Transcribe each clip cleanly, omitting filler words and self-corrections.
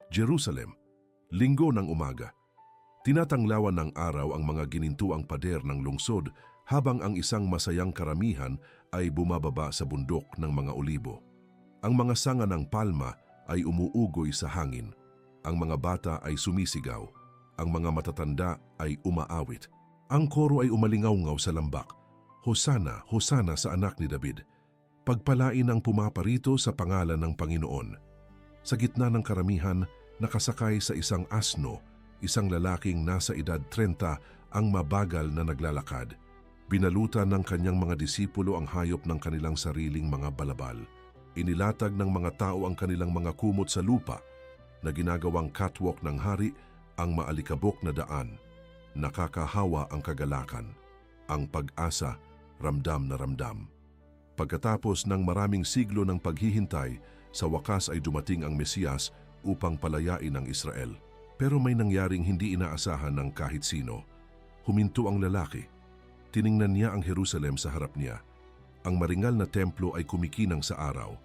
Jerusalem, linggo ng umaga. Tinatanglawan ng araw ang mga ginintuang pader ng lungsod habang ang isang masayang karamihan ay bumababa sa bundok ng mga olibo. Ang mga sanga ng palma ay umuugoy sa hangin. Ang mga bata ay sumisigaw. Ang mga matatanda ay umaawit. Ang koro ay umalingaw-ngaw sa lambak. Hosana, Hosana sa anak ni David. Pagpalain ang pumaparito sa pangalan ng Panginoon. Sa gitna ng karamihan, nakasakay sa isang asno, isang lalaking nasa edad 30 ang mabagal na naglalakad. Binalutan ng kanyang mga disipulo ang hayop ng kanilang sariling mga balabal. Inilatag ng mga tao ang kanilang mga kumot sa lupa na ginagawang catwalk ng hari, ang maalikabok na daan. Nakakahawa ang kagalakan. Ang pag-asa, ramdam na ramdam. Pagkatapos ng maraming siglo ng paghihintay, sa wakas ay dumating ang Mesiyas upang palayain ang Israel. Pero may nangyaring hindi inaasahan ng kahit sino. Huminto ang lalaki. Tiningnan niya ang Jerusalem sa harap niya. Ang maringal na templo ay kumikinang sa araw.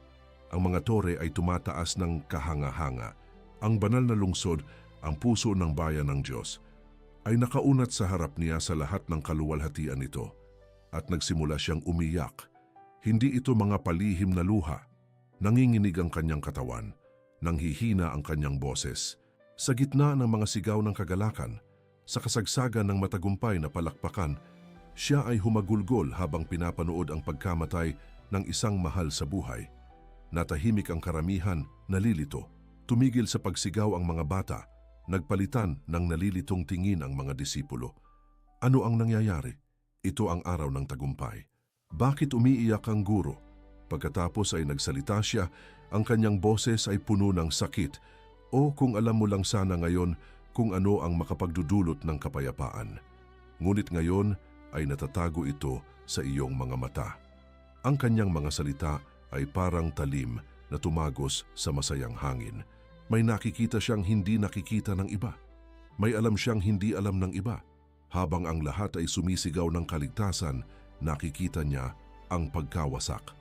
Ang mga tore ay tumataas ng kahanga-hanga. Ang banal na lungsod, ang puso ng bayan ng Diyos, ay nakaunat sa harap niya sa lahat ng kaluwalhatian nito. At nagsimula siyang umiyak. Hindi ito mga palihim na luha. Nanginginig ang kanyang katawan. Nanghihina ang kanyang boses. Sa gitna ng mga sigaw ng kagalakan, sa kasagsagan ng matagumpay na palakpakan, siya ay humagulgol habang pinapanood ang pagkamatay ng isang mahal sa buhay. Natahimik ang karamihan, nalilito. Tumigil sa pagsigaw ang mga bata. Nagpalitan ng nalilitong tingin ang mga disipulo. Ano ang nangyayari? Ito ang araw ng tagumpay. Bakit umiiyak ang guro? Pagkatapos ay nagsalita siya, ang kanyang boses ay puno ng sakit. O kung alam mo lang sana ngayon kung ano ang makapagdudulot ng kapayapaan. Ngunit ngayon ay natatago ito sa iyong mga mata. Ang kanyang mga salita ay parang talim na tumagos sa masayang hangin. May nakikita siyang hindi nakikita ng iba. May alam siyang hindi alam ng iba. Habang ang lahat ay sumisigaw ng kaligtasan, nakikita niya ang pagkawasak.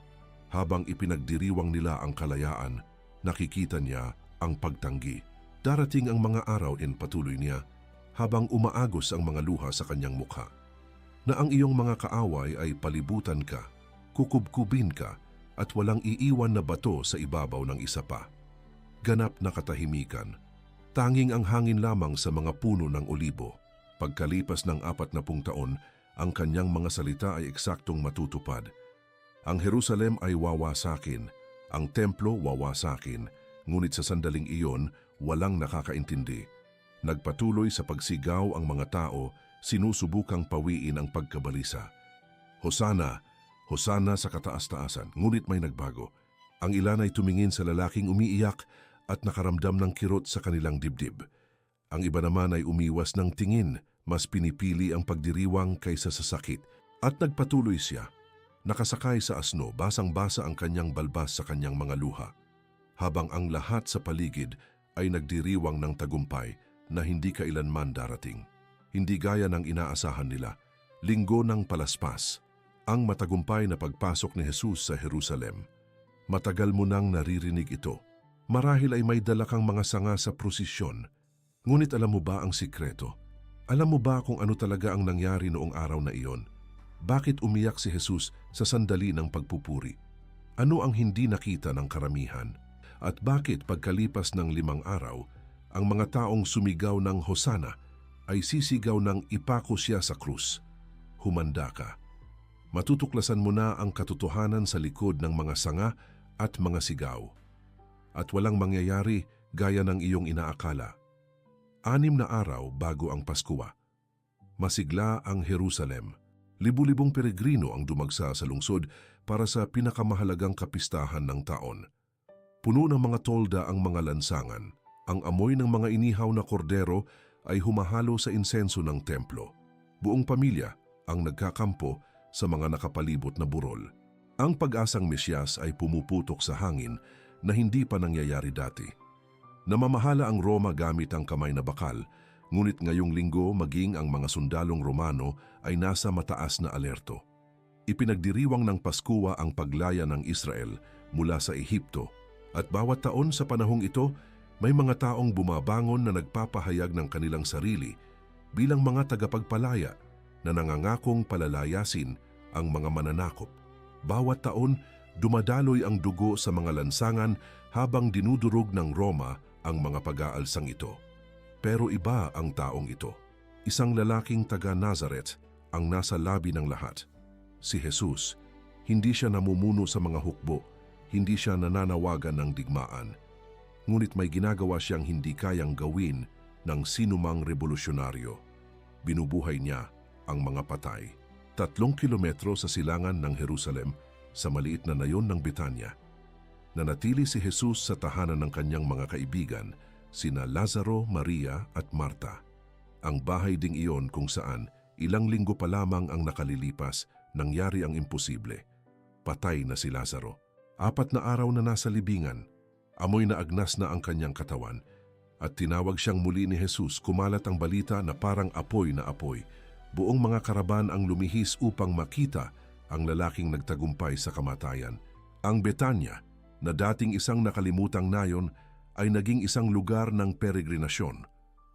Habang ipinagdiriwang nila ang kalayaan, nakikita niya ang pagtanggi. Darating ang mga araw patuloy niya, habang umaagos ang mga luha sa kanyang mukha, na ang iyong mga kaaway ay palibutan ka, kukubkubin ka, at walang iiwan na bato sa ibabaw ng isa pa. Ganap na katahimikan. Tanging ang hangin lamang sa mga puno ng olibo. Pagkalipas ng 40 taon, ang kanyang mga salita ay eksaktong matutupad. Ang Jerusalem ay wawasakin, ang templo wawasakin, ngunit sa sandaling iyon, walang nakakaintindi. Nagpatuloy sa pagsigaw ang mga tao, sinusubukang pawiin ang pagkabalisa. Hosana, Hosana sa kataas-taasan, ngunit may nagbago. Ang ilan ay tumingin sa lalaking umiiyak at nakaramdam ng kirot sa kanilang dibdib. Ang iba naman ay umiwas ng tingin, mas pinipili ang pagdiriwang kaysa sa sakit. At nagpatuloy siya. Nakasakay sa asno, basang-basa ang kanyang balbas sa kanyang mga luha. Habang ang lahat sa paligid ay nagdiriwang ng tagumpay na hindi kailanman darating. Hindi gaya ng inaasahan nila. Linggo ng palaspas. Ang matagumpay na pagpasok ni Jesus sa Jerusalem. Matagal mo nang naririnig ito. Marahil ay may dala kang mga sanga sa prosesyon. Ngunit alam mo ba ang sikreto? Alam mo ba kung ano talaga ang nangyari noong araw na iyon? Bakit umiyak si Jesus sa sandali ng pagpupuri? Ano ang hindi nakita ng karamihan? At bakit pagkalipas ng 5 araw, ang mga taong sumigaw ng Hosana ay sisigaw ng ipako siya sa krus? Humanda ka. Matutuklasan mo na ang katotohanan sa likod ng mga sanga at mga sigaw. At walang mangyayari gaya ng iyong inaakala. 6 na araw bago ang Paskwa. Masigla ang Jerusalem. Libu-libong peregrino ang dumagsa sa lungsod para sa pinakamahalagang kapistahan ng taon. Puno ng mga tolda ang mga lansangan. Ang amoy ng mga inihaw na kordero ay humahalo sa insenso ng templo. Buong pamilya ang nagkakampo sa mga nakapalibot na burol. Ang pag-asang Mesiyas ay pumuputok sa hangin na hindi pa nangyayari dati. Namamahala ang Roma gamit ang kamay na bakal, ngunit ngayong linggo maging ang mga sundalong Romano ay nasa mataas na alerto. Ipinagdiriwang ng Paskwa ang paglaya ng Israel mula sa Ehipto, at bawat taon sa panahong ito, May mga taong bumabangon na nagpapahayag ng kanilang sarili bilang mga tagapagpalaya na nangangakong palalayasin ang mga mananakop. Bawat taon, dumadaloy ang dugo sa mga lansangan habang dinudurog ng Roma ang mga pag-aalsang ito. Pero iba ang taong ito. Isang lalaking taga Nazareth ang nasa labi ng lahat. Si Jesus. Hindi siya namumuno sa mga hukbo, hindi siya nananawagan ng digmaan. Ngunit may ginagawa siyang hindi kayang gawin ng sinumang revolusyonaryo. Binubuhay niya ang mga patay. 3 kilometro sa silangan ng Jerusalem, sa maliit na nayon ng Betania, nanatili si Jesus sa tahanan ng kanyang mga kaibigan, sina Lazaro, Maria at Marta. Ang bahay ding iyon kung saan ilang linggo pa lamang ang nakalilipas, nangyari ang imposible. Patay na si Lazaro. 4 na araw na nasa libingan. Amoy na agnas na ang kanyang katawan. At tinawag siyang muli ni Jesus. Kumalat ang balita na parang apoy na apoy. Buong mga karaban ang lumihis upang makita ang lalaking nagtagumpay sa kamatayan. Ang Betania, na dating isang nakalimutang nayon, ay naging isang lugar ng peregrinasyon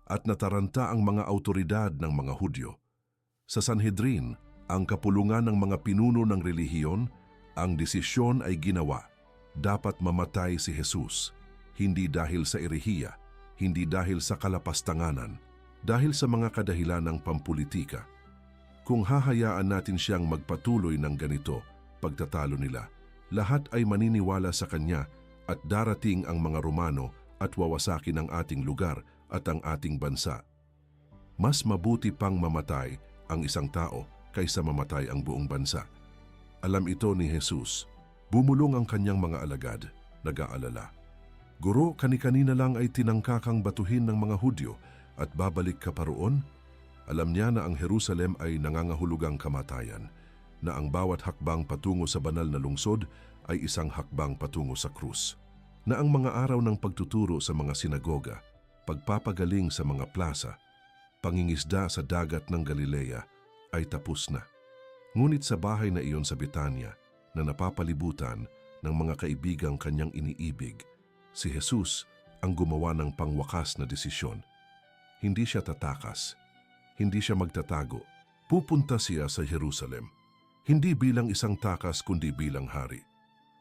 at nataranta ang mga autoridad ng mga Hudyo. Sa Sanhedrin, ang kapulungan ng mga pinuno ng relihiyon, ang desisyon ay ginawa. Dapat mamatay si Jesus, hindi dahil sa erehiya, hindi dahil sa kalapastanganan, dahil sa mga kadahilan ng pampulitika. Kung hahayaan natin siyang magpatuloy ng ganito, pagtatalo nila, lahat ay maniniwala sa kanya at darating ang mga Romano at wawasakin ang ating lugar at ang ating bansa. Mas mabuti pang mamatay ang isang tao kaysa mamatay ang buong bansa. Alam ito ni Jesus. Bumulong ang kanyang mga alagad, nag-aalala. Guro, kani-kanina lang ay tinangkakang batuhin ng mga Hudyo at babalik ka pa roon? Alam niya na ang Jerusalem ay nangangahulugang kamatayan, na ang bawat hakbang patungo sa banal na lungsod ay isang hakbang patungo sa krus, na ang mga araw ng pagtuturo sa mga sinagoga, pagpapagaling sa mga plaza, pangingisda sa dagat ng Galilea ay tapos na. Ngunit sa bahay na iyon sa Betania, na napapalibutan ng mga kaibigang kanyang iniibig, si Jesus ang gumawa ng pangwakas na desisyon. Hindi siya tatakas, hindi siya magtatago. Pupunta siya sa Jerusalem, hindi bilang isang takas kundi bilang hari.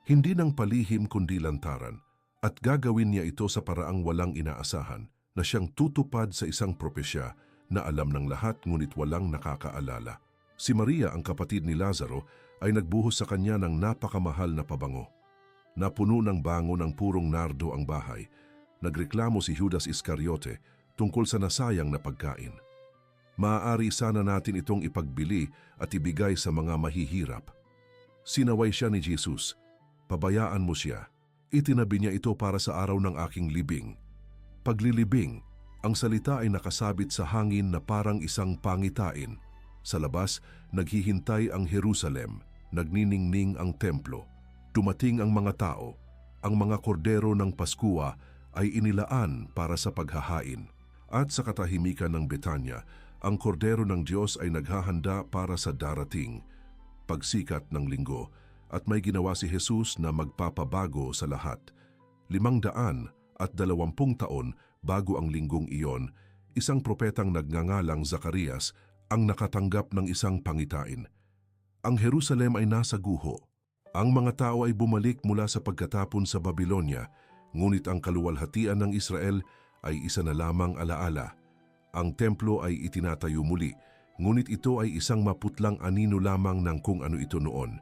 Hindi ng palihim kundi lantaran, at gagawin niya ito sa paraang walang inaasahan na siyang tutupad sa isang propesya na alam ng lahat ngunit walang nakakaalala. Si Maria, ang kapatid ni Lazaro, ay nagbuhos sa kanya ng napakamahal na pabango. Napuno ng bango ng purong nardo ang bahay. Nagreklamo si Judas Iscariote tungkol sa nasayang na pagkain. Maaari sana natin itong ipagbili at ibigay sa mga mahihirap. Sinaway siya ni Jesus. Pabayaan mo siya. Itinabi niya ito para sa araw ng aking libing. Paglilibing, ang salita ay nakasabit sa hangin na parang isang pangitain. Sa labas, naghihintay ang Jerusalem, nagniningning ang templo. Dumating ang mga tao, ang mga kordero ng Paskua ay inilaan para sa paghahain. At sa katahimikan ng Betania, ang kordero ng Diyos ay naghahanda para sa darating pagsikat ng linggo, at may ginawa si Jesus na magpapabago sa lahat. 520 taon bago ang linggong iyon, isang propetang nagngangalang Zacarias ang nakatanggap ng isang pangitain. Ang Jerusalem ay nasa guho. Ang mga tao ay bumalik mula sa pagkatapon sa Babylonia, ngunit ang kaluwalhatian ng Israel ay isa na lamang alaala. Ang templo ay itinatayo muli, ngunit ito ay isang maputlang anino lamang ng kung ano ito noon.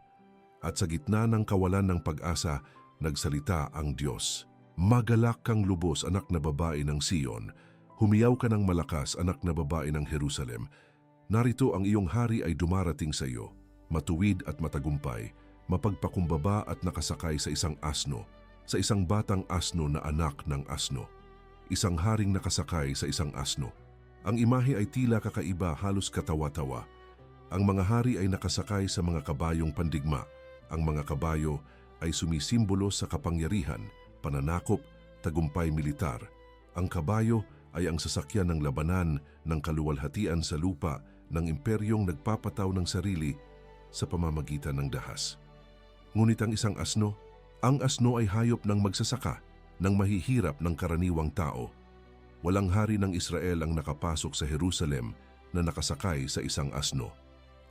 At sa gitna ng kawalan ng pag-asa, nagsalita ang Diyos. Magalak kang lubos, anak na babae ng Sion. Humiyaw ka ng malakas, anak na babae ng Jerusalem. Narito ang iyong hari ay dumarating sa iyo, matuwid at matagumpay, mapagpakumbaba at nakasakay sa isang asno, sa isang batang asno na anak ng asno. Isang haring nakasakay sa isang asno. Ang imahe ay tila kakaiba, halos katawa-tawa. Ang mga hari ay nakasakay sa mga kabayong pandigma. Ang mga kabayo ay sumisimbolo sa kapangyarihan, pananakop, tagumpay militar. Ang kabayo ay ang sasakyan ng labanan ng kaluwalhatian sa lupa ng imperyong nagpapataw ng sarili sa pamamagitan ng dahas. Ngunit ang isang asno, ang asno ay hayop ng magsasaka. ng mahihirap ng karaniwang tao. Walang hari ng Israel ang nakapasok sa Jerusalem na nakasakay sa isang asno.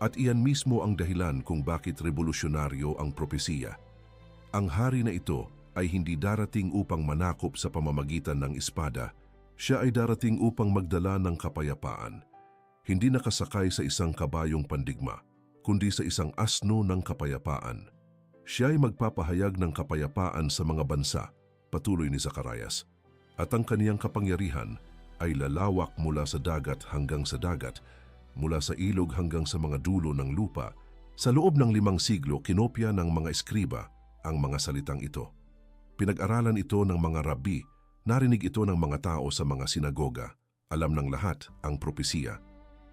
At iyan mismo ang dahilan kung bakit revolusyonaryo ang propesiya. Ang hari na ito ay hindi darating upang manakop sa pamamagitan ng espada. Siya ay darating upang magdala ng kapayapaan. Hindi nakasakay sa isang kabayong pandigma, kundi sa isang asno ng kapayapaan. Siya ay magpapahayag ng kapayapaan sa mga bansa, patuloy ni Zacarias. At ang kaniyang kapangyarihan ay lalawak mula sa dagat hanggang sa dagat, mula sa ilog hanggang sa mga dulo ng lupa. Sa loob ng 5 siglo, kinopya ng mga eskriba ang mga salitang ito. Pinag-aralan ito ng mga rabbi, narinig ito ng mga tao sa mga sinagoga. Alam ng lahat ang propesiya.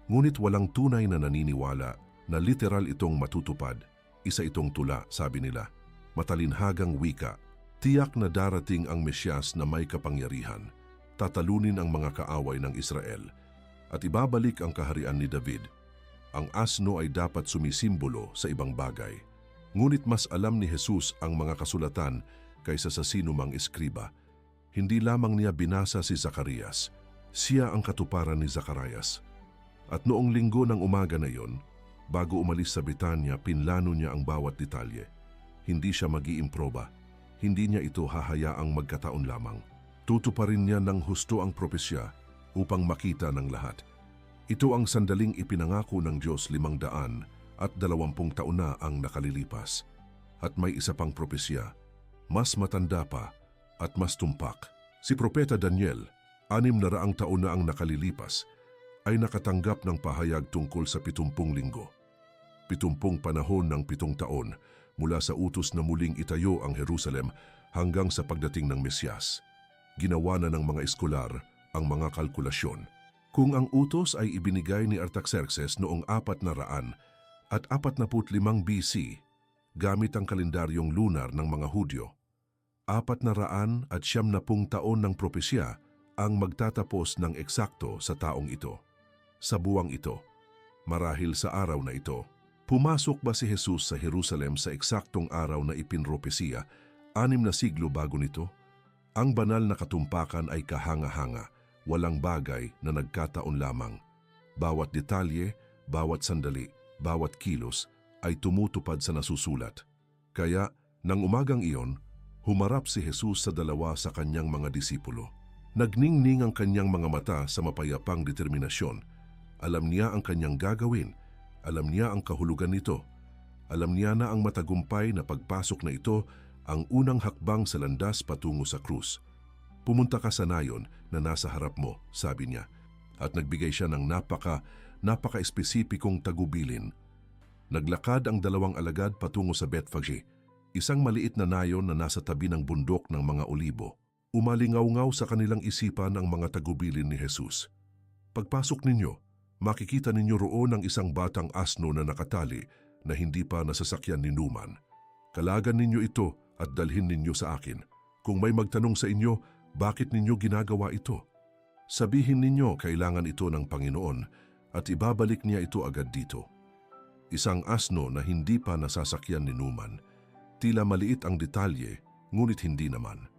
Ngunit walang tunay na naniniwala na literal itong matutupad. Isa itong tula, sabi nila. Matalinhagang wika. Tiyak na darating ang Mesyas na may kapangyarihan. Tatalunin ang mga kaaway ng Israel. At ibabalik ang kaharian ni David. Ang asno ay dapat sumisimbolo sa ibang bagay. Ngunit mas alam ni Jesus ang mga kasulatan kaysa sa sinumang eskriba. Hindi lamang niya binasa si Zacarias. Siya ang katuparan ni Zacarias. At noong linggo ng umaga na iyon, bago umalis sa Betanya, pinlano niya ang bawat detalye. Hindi siya mag-iimproba. Hindi niya ito hahayaang magkataon lamang. Tutuparin niya ng husto ang propesya upang makita ng lahat. Ito ang sandaling ipinangako ng Diyos 520 taon na ang nakalilipas. At may isa pang propesya, mas matanda pa at mas tumpak. Si Propeta Daniel, 600 taon na ang nakalilipas, ay nakatanggap ng pahayag tungkol sa 70 linggo. 70 panahon ng 7 taon mula sa utos na muling itayo ang Jerusalem hanggang sa pagdating ng Mesyas. Ginawa na ng mga eskolar ang mga kalkulasyon. Kung ang utos ay ibinigay ni Artaxerxes noong 445 BC, gamit ang kalendaryong lunar ng mga Hudyo, 470 taon ng propesya ang magtatapos ng eksakto sa taong ito. Sa buwang ito, marahil sa araw na ito, pumasok ba si Jesus sa Jerusalem sa eksaktong araw na ipinropesiya, 6 na siglo bago nito? Ang banal na katumpakan ay kahanga-hanga, walang bagay na nagkataon lamang. Bawat detalye, bawat sandali, bawat kilos ay tumutupad sa nasusulat. Kaya, nang umagang iyon, humarap si Jesus sa dalawa sa kanyang mga disipulo. Nagningning ang kanyang mga mata sa mapayapang determinasyon. Alam niya ang kanyang gagawin. Alam niya ang kahulugan nito. Alam niya na ang matagumpay na pagpasok na ito ang unang hakbang sa landas patungo sa krus. Pumunta ka sa nayon na nasa harap mo, sabi niya, at nagbigay siya ng napaka-espesipikong tagubilin. Naglakad ang 2 alagad patungo sa Bethphage, isang maliit na nayon na nasa tabi ng bundok ng mga olibo. Umalingaw-ngaw sa kanilang isipan ang mga tagubilin ni Jesus. Pagpasok ninyo, makikita ninyo roon ang isang batang asno na nakatali na hindi pa nasasakyan ni Numan. Kalagan ninyo ito at dalhin ninyo sa akin. Kung may magtanong sa inyo, bakit ninyo ginagawa ito? Sabihin ninyo kailangan ito ng Panginoon at ibabalik niya ito agad dito. Isang asno na hindi pa nasasakyan ni Numan. Tila maliit ang detalye, ngunit hindi naman.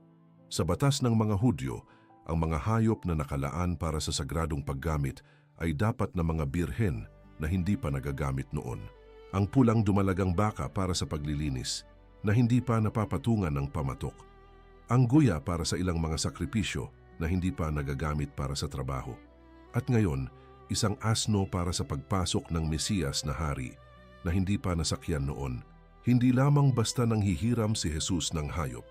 Sa batas ng mga Hudyo, ang mga hayop na nakalaan para sa sagradong paggamit ay dapat na mga birhen na hindi pa nagagamit noon. Ang pulang dumalagang baka para sa paglilinis na hindi pa napapatungan ng pamatok. Ang guya para sa ilang mga sakripisyo na hindi pa nagagamit para sa trabaho. At ngayon, isang asno para sa pagpasok ng Mesiyas na hari na hindi pa nasakyan noon. Hindi lamang basta nang hihiram si Jesus ng hayop.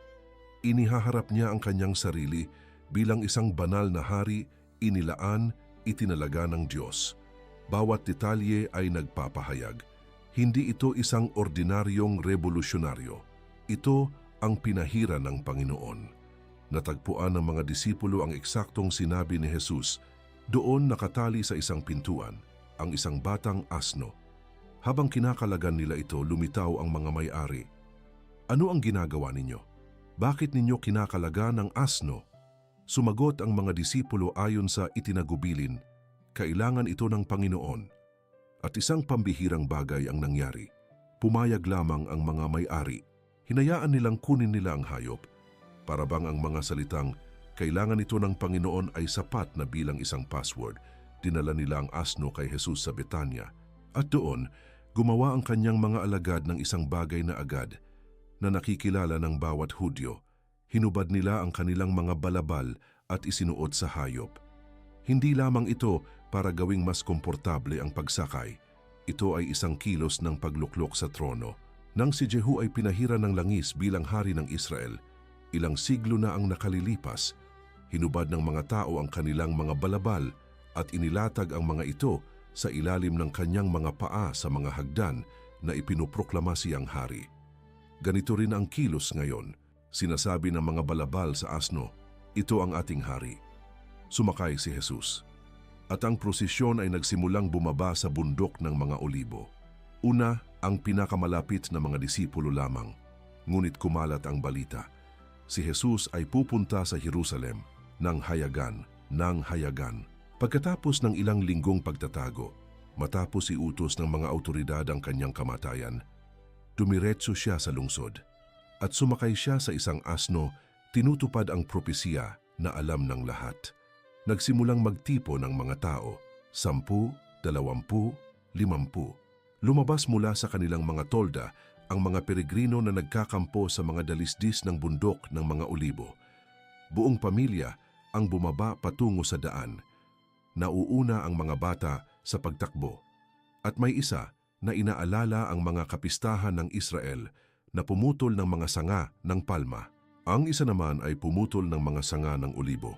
Inihaharap niya ang kanyang sarili bilang isang banal na hari, inilaan, itinalaga ng Diyos. Bawat detalye ay nagpapahayag. Hindi ito isang ordinaryong revolusyonaryo. Ito ang pinahira ng Panginoon. Natagpuan ng mga disipulo ang eksaktong sinabi ni Jesus. Doon nakatali sa isang pintuan, ang isang batang asno. Habang kinakalagan nila ito, lumitaw ang mga may-ari. Ano ang ginagawa ninyo? Bakit ninyo kinakalagan ang asno? Sumagot ang mga disipulo ayon sa itinagubilin, kailangan ito ng Panginoon. At isang pambihirang bagay ang nangyari. Pumayag lamang ang mga may-ari. Hinayaan nilang kunin nila ang hayop. Para bang ang mga salitang, kailangan ito ng Panginoon ay sapat na bilang isang password, dinala nila ang asno kay Jesus sa Betanya. At doon, gumawa ang kanyang mga alagad ng isang bagay na agad na nakikilala ng bawat Hudyo. Hinubad nila ang kanilang mga balabal at isinuot sa hayop. Hindi lamang ito para gawing mas komportable ang pagsakay. Ito ay isang kilos ng pagluklok sa trono. Nang si Jehu ay pinahira ng langis bilang hari ng Israel, ilang siglo na ang nakalilipas, hinubad ng mga tao ang kanilang mga balabal at inilatag ang mga ito sa ilalim ng kanyang mga paa sa mga hagdan na ipinuproklama siyang hari. Ganito rin ang kilos ngayon. Sinasabi ng mga balabal sa asno, ito ang ating hari. Sumakay si Jesus. At ang prosesyon ay nagsimulang bumaba sa bundok ng mga olibo. Una, ang pinakamalapit na mga disipulo lamang. Ngunit kumalat ang balita. Si Jesus ay pupunta sa Jerusalem ng hayagan. Pagkatapos ng ilang linggong pagtatago, matapos iutos ng mga awtoridad ang kanyang kamatayan, dumiretso siya sa lungsod. At sumakay siya sa isang asno, tinutupad ang propesiya na alam ng lahat. Nagsimulang magtipo ng mga tao, 10, 20, 50. Lumabas mula sa kanilang mga tolda ang mga peregrino na nagkakampo sa mga dalisdis ng bundok ng mga olibo. Buong pamilya ang bumaba patungo sa daan. Nauuna ang mga bata sa pagtakbo. At may isa na inaalala ang mga kapistahan ng Israel na pumutol ng mga sanga ng palma. Ang isa naman ay pumutol ng mga sanga ng olibo.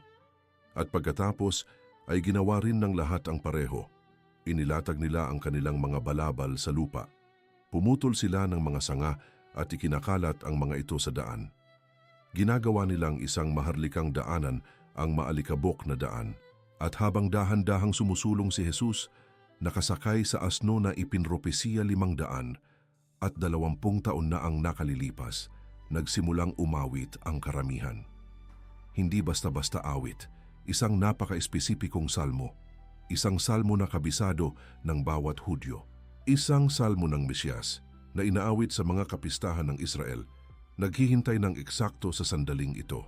At pagkatapos ay ginawa rin ng lahat ang pareho. Inilatag nila ang kanilang mga balabal sa lupa. Pumutol sila ng mga sanga at ikinakalat ang mga ito sa daan. Ginagawa nilang isang maharlikang daanan ang maalikabok na daan. At habang dahan-dahang sumusulong si Jesus, nakasakay sa asno na ipinropesiya 500 at 20 taon na ang nakalilipas, nagsimulang umawit ang karamihan. Hindi basta-basta awit, isang napaka-espesipikong salmo. Isang salmo na kabisado ng bawat Hudyo. Isang salmo ng Mesyas na inaawit sa mga kapistahan ng Israel, naghihintay ng eksakto sa sandaling ito.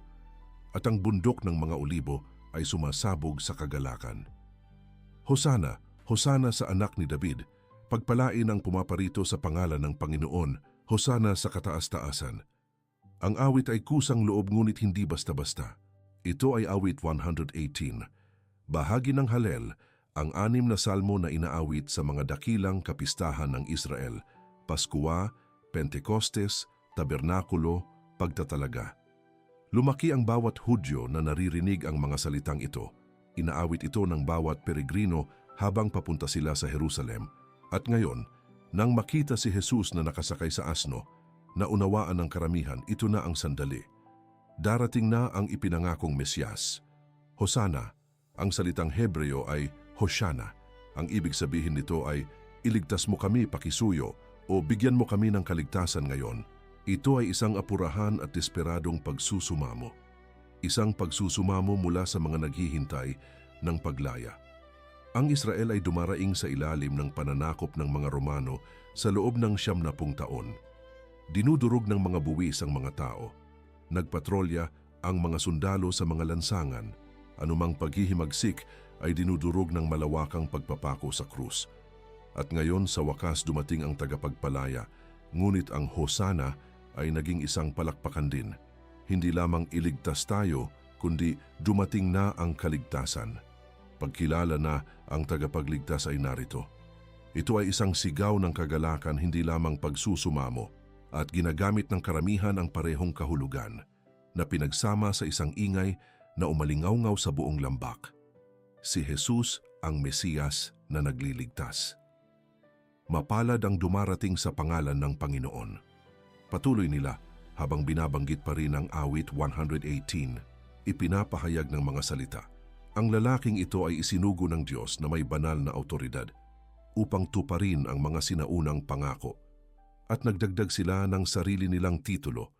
At ang bundok ng mga olibo ay sumasabog sa kagalakan. Hosana, Hosana sa anak ni David, pagpalain ang pumaparito sa pangalan ng Panginoon, Hosana sa kataas-taasan. Ang awit ay kusang loob ngunit hindi basta-basta. Ito ay awit 118. Bahagi ng Halel, ang 6 na salmo na inaawit sa mga dakilang kapistahan ng Israel, Paskua, Pentecostes, Tabernakulo, Pagtatalaga. Lumaki ang bawat Hudyo na naririnig ang mga salitang ito. Inaawit ito ng bawat peregrino habang papunta sila sa Jerusalem. At ngayon, nang makita si Jesus na nakasakay sa asno, naunawaan ng karamihan, ito na ang sandali. Darating na ang ipinangakong Mesyas. Hosana, ang salitang Hebreo ay Hoshana. Ang ibig sabihin nito ay, iligtas mo kami pakisuyo o bigyan mo kami ng kaligtasan ngayon. Ito ay isang apurahan at desperadong pagsusumamo. Isang pagsusumamo mula sa mga naghihintay ng paglaya. Ang Israel ay dumaraing sa ilalim ng pananakop ng mga Romano sa loob ng 70 taon. Dinudurog ng mga buwis ang mga tao. Nagpatrolya ang mga sundalo sa mga lansangan. Anumang paghihimagsik ay dinudurog ng malawakang pagpapako sa krus. At ngayon sa wakas dumating ang tagapagpalaya, ngunit ang Hosana ay naging isang palakpakan din. Hindi lamang iligtas tayo, kundi dumating na ang kaligtasan. Pagkilala na ang tagapagligtas ay narito. Ito ay isang sigaw ng kagalakan, hindi lamang pagsusumamo, at ginagamit ng karamihan ang parehong kahulugan na pinagsama sa isang ingay na umalingaw-ngaw sa buong lambak. Si Jesus ang Mesiyas na nagliligtas. Mapalad ang dumarating sa pangalan ng Panginoon. Patuloy nila habang binabanggit pa rin ang awit 118, ipinapahayag ng mga salita. Ang lalaking ito ay isinugo ng Diyos na may banal na awtoridad upang tuparin ang mga sinaunang pangako. At nagdagdag sila ng sarili nilang titulo,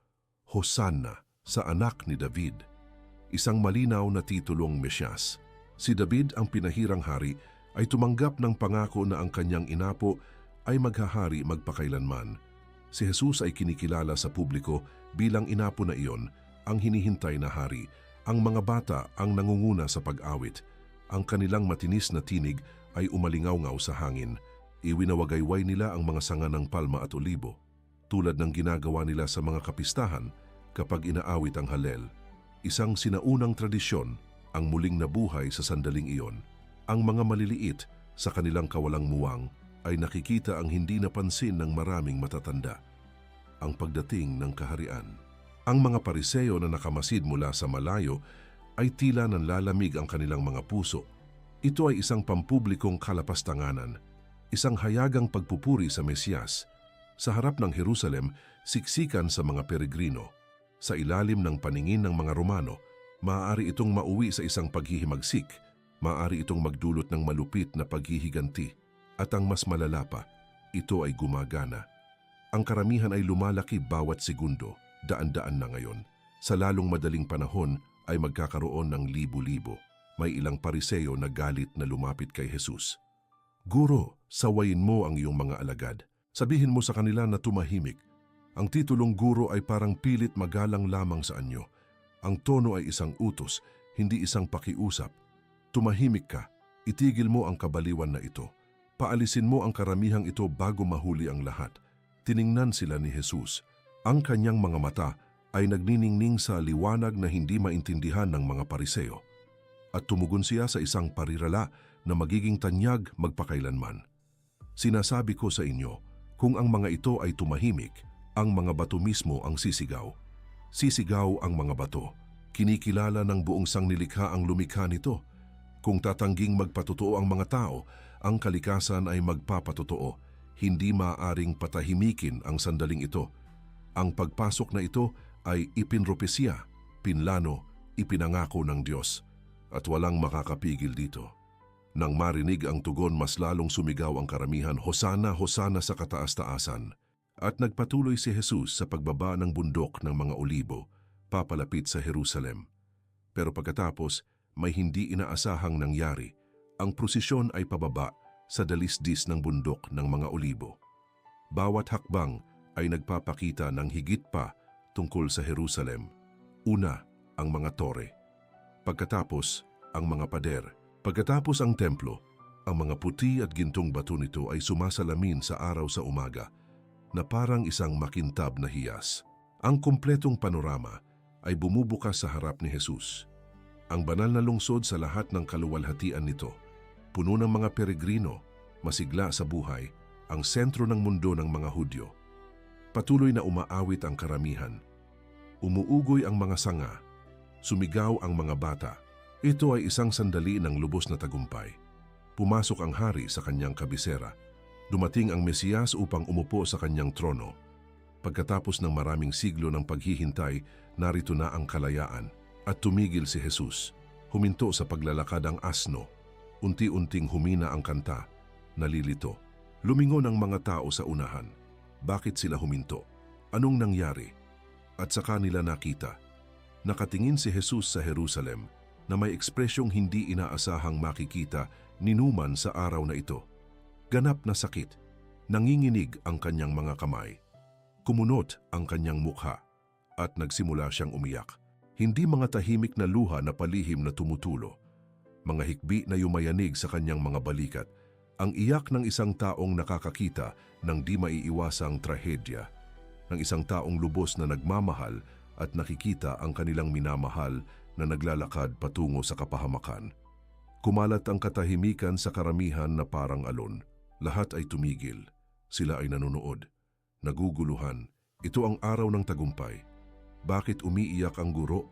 Hosanna sa anak ni David. Isang malinaw na titulong Mesyas. Si David, ang pinahirang hari, ay tumanggap ng pangako na ang kanyang inapo ay maghahari magpakailanman. Si Jesus ay kinikilala sa publiko bilang inapo na iyon ang hinihintay na hari. Ang mga bata ang nangunguna sa pag-awit. Ang kanilang matinis na tinig ay umalingaw-ngaw sa hangin. Iwinawagayway nila ang mga sanga ng palma at olibo, tulad ng ginagawa nila sa mga kapistahan kapag inaawit ang Halel. Isang sinaunang tradisyon ang muling nabuhay sa sandaling iyon. Ang mga maliliit sa kanilang kawalang muwang ay nakikita ang hindi napansin ng maraming matatanda. Ang pagdating ng kaharian. Ang mga Pariseo na nakamasid mula sa malayo ay tila nanlalamig ang kanilang mga puso. Ito ay isang pampublikong kalapastanganan, isang hayagang pagpupuri sa Mesiyas. Sa harap ng Jerusalem, siksikan sa mga peregrino. Sa ilalim ng paningin ng mga Romano, maaari itong mauwi sa isang paghihimagsik, maaari itong magdulot ng malupit na paghihiganti, at ang mas malala pa, ito ay gumagana. Ang karamihan ay lumalaki bawat segundo, daan-daan na ngayon. Sa lalong madaling panahon ay magkakaroon ng libo-libo. May ilang Pariseo na galit na lumapit kay Jesus. Guro, sawayin mo ang iyong mga alagad. Sabihin mo sa kanila na tumahimik. Ang titulong guro ay parang pilit magalang lamang sa anyo. Ang tono ay isang utos, hindi isang pakiusap. Tumahimik ka, itigil mo ang kabaliwan na ito. Paalisin mo ang karamihang ito bago mahuli ang lahat. Tiningnan sila ni Jesus. Ang kanyang mga mata ay nagniningning sa liwanag na hindi maintindihan ng mga Pariseo. At tumugon siya sa isang parirala na magiging tanyag magpakailanman. Sinasabi ko sa inyo, kung ang mga ito ay tumahimik, ang mga bato mismo ang sisigaw. Sisigaw ang mga bato. Kinikilala ng buong sangnilikha ang lumikha nito. Kung tatangging magpatotoo ang mga tao, ang kalikasan ay magpapatotoo. Hindi maaaring patahimikin ang sandaling ito. Ang pagpasok na ito ay ipinropesya, pinlano, ipinangako ng Diyos, at walang makakapigil dito. Nang marinig ang tugon, mas lalong sumigaw ang karamihan, Hosana, Hosana sa kataas-taasan. At nagpatuloy si Jesus sa pagbaba ng bundok ng mga olibo, papalapit sa Jerusalem. Pero pagkatapos, may hindi inaasahang nangyari. Ang prosesyon ay pababa sa dalisdis ng bundok ng mga olibo. Bawat hakbang ay nagpapakita ng higit pa tungkol sa Jerusalem. Una, ang mga tore. Pagkatapos, ang mga pader. Pagkatapos ang templo, ang mga puti at gintong bato nito ay sumasalamin sa araw sa umaga na parang isang makintab na hiyas. Ang kumpletong panorama ay bumubukas sa harap ni Jesus. Ang banal na lungsod sa lahat ng kaluwalhatian nito, puno ng mga peregrino, masigla sa buhay, ang sentro ng mundo ng mga Hudyo. Patuloy na umaawit ang karamihan. Umuugoy ang mga sanga. Sumigaw ang mga bata. Ito ay isang sandali ng lubos na tagumpay. Pumasok ang hari sa kanyang kabisera. Dumating ang Mesiyas upang umupo sa kanyang trono. Pagkatapos ng maraming siglo ng paghihintay, narito na ang kalayaan. At tumigil si Jesus. Huminto sa paglalakad ang asno. Unti-unting humina ang kanta. Nalilito. Lumingon ang mga tao sa unahan. Bakit sila huminto? Anong nangyari? At saka nila nakita. Nakatingin si Jesus sa Jerusalem na may ekspresyong hindi inaasahang makikita ninuman sa araw na ito. Ganap na sakit. Nanginginig ang kanyang mga kamay. Kumunot ang kanyang mukha at nagsimula siyang umiyak. Hindi mga tahimik na luha na palihim na tumutulo. Mga hikbi na yumayanig sa kanyang mga balikat. Ang iyak ng isang taong nakakakita ng di maiiwasang trahedya, ng isang taong lubos na nagmamahal at nakikita ang kanilang minamahal na naglalakad patungo sa kapahamakan. Kumalat ang katahimikan sa karamihan na parang alon. Lahat ay tumigil. Sila ay nanonood. Naguguluhan. Ito ang araw ng tagumpay. Bakit umiiyak ang guro?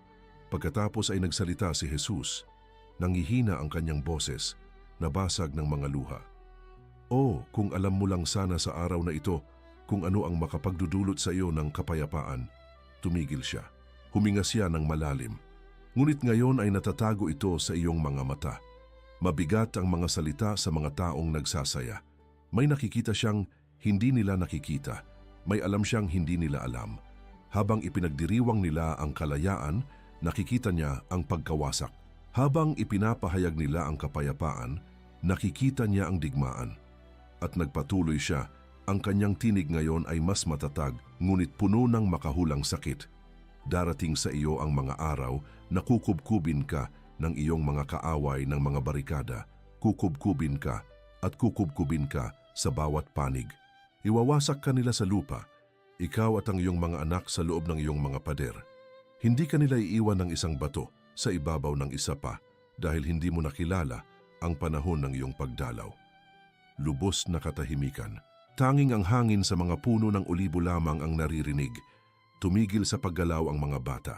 Pagkatapos ay nagsalita si Jesus. Nangihina ang kanyang boses, nabasag ng mga luha. Oh, kung alam mo lang sana sa araw na ito kung ano ang makapagdudulot sa iyo ng kapayapaan. Tumigil siya. Huminga siya ng malalim. Ngunit ngayon ay natatago ito sa iyong mga mata. Mabigat ang mga salita sa mga taong nagsasaya. May nakikita siyang hindi nila nakikita. May alam siyang hindi nila alam. Habang ipinagdiriwang nila ang kalayaan, nakikita niya ang pagkawasak. Habang ipinapahayag nila ang kapayapaan, nakikita niya ang digmaan. At nagpatuloy siya, ang kanyang tinig ngayon ay mas matatag, ngunit puno ng makahulang sakit. Darating sa iyo ang mga araw na kukubkubin ka ng iyong mga kaaway ng mga barikada, kukubkubin ka at kukubkubin ka sa bawat panig. Iwawasak ka nila sa lupa, ikaw at ang iyong mga anak sa loob ng iyong mga pader. Hindi ka nila iiwan ng isang bato sa ibabaw ng isa pa dahil hindi mo nakilala ang panahon ng iyong pagdalaw. Lubos na katahimikan. Tanging ang hangin sa mga puno ng olibo lamang ang naririnig. Tumigil sa paggalaw ang mga bata.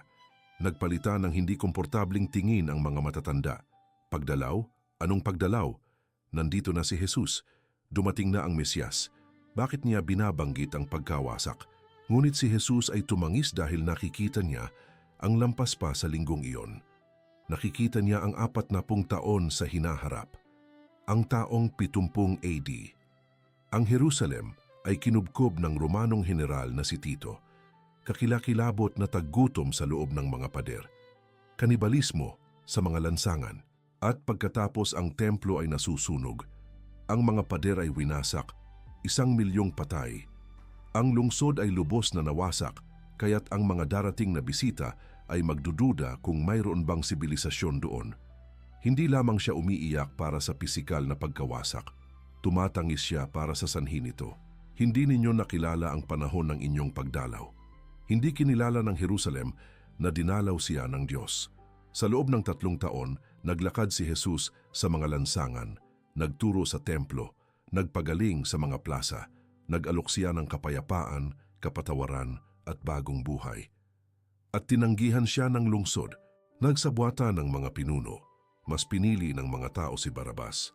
Nagpalitan ng hindi komportabling tingin ang mga matatanda. Pagdalaw? Anong pagdalaw? Nandito na si Jesus. Dumating na ang Mesyas. Bakit niya binabanggit ang pagkawasak? Ngunit si Jesus ay tumangis dahil nakikita niya ang lampas pa sa linggong iyon. Nakikita niya ang 40 taon sa hinaharap. Ang taong 70 AD. Ang Jerusalem ay kinubkob ng Romanong general na si Tito. Kakilakilabot na taggutom sa loob ng mga pader. Kanibalismo sa mga lansangan. At pagkatapos ang templo ay nasusunog. Ang mga pader ay winasak. 1,000,000 patay. Ang lungsod ay lubos na nawasak, kaya't ang mga darating na bisita ay magdududa kung mayroon bang sibilisasyon doon. Hindi lamang siya umiiyak para sa pisikal na pagkawasak. Tumatangis siya para sa sanhi nito. Hindi ninyo nakilala ang panahon ng inyong pagdalaw. Hindi kinilala ng Jerusalem na dinalaw siya ng Diyos. Sa loob ng 3 taon, naglakad si Jesus sa mga lansangan, nagturo sa templo, nagpagaling sa mga plaza, nag-alok siya ng kapayapaan, kapatawaran at bagong buhay. At tinanggihan siya ng lungsod, nagsabwata ng mga pinuno, mas pinili ng mga tao si Barabas.